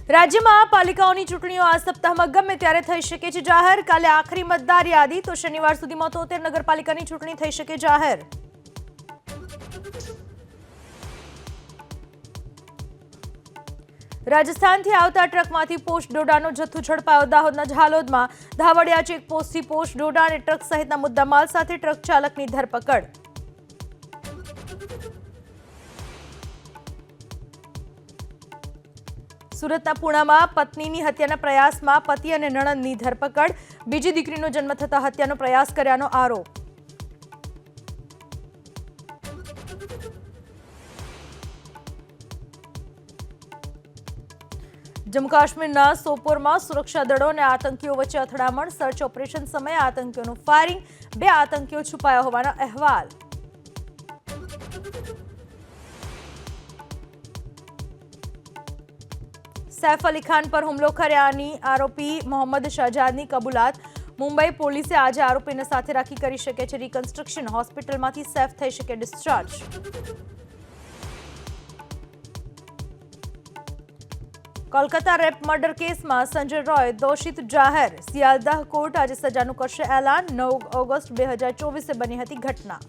રાજ્યમાં પાલિકાઓની ચૂંટણીઓ આ સપ્તાહમાં ગમે ત્યારે થઈ શકે છે જાહેર। કાલે આખરી મતદાર યાદી, તો શનિવાર સુધીમાં 73 નગરપાલિકાની ચૂંટણી થઈ શકે જાહેર। રાજસ્થાનથી આવતા ટ્રકમાંથી પોસ્ટ ડોડાનો જથ્થો ઝડપાયો। દાહોદના ઝાલોદમાં ધાવડિયા ચેકપોસ્ટથી પોસ્ટ ડોડા અને ટ્રક સહિતના મુદ્દામાલ સાથે ટ્રક ચાલકની ધરપકડ। સુરતના પુણામાં પત્નીની હત્યાના પ્રયાસમાં પતિ અને નણંદની ધરપકડ। બીજી દીકરીનો જન્મ થતા હત્યાનો પ્રયાસ કર્યાનો આરોપ। જમ્મુ કાશ્મીરના સોપોરમાં સુરક્ષા દળો અને આતંકીઓ વચ્ચે અથડામણ। સર્ચ ઓપરેશન સમયે આતંકીઓનું ફાયરિંગ, 2 આતંકીઓ છુપાયા હોવાના અહેવાલ। સૈફ અલી ખાન પર હુમલો કર્યાની આરોપી મોહમ્મદ શહજાદની કબૂલાત। મુંબઈ પોલીસે આજે આરોપીને સાથે રાખી કરી શકે છે રિકન્સ્ટ્રક્શન। હોસ્પિટલમાંથી સૈફ થઈ શકે ડિસ્ચાર્જ। કોલકાતા રેપ મર્ડર કેસમાં સંજય રોય દોષિત જાહેર। સિયાલદાહ કોર્ટ આજે સજાનું કરશે એલાન। 9 ઓગસ્ટ 2024 બની હતી ઘટના।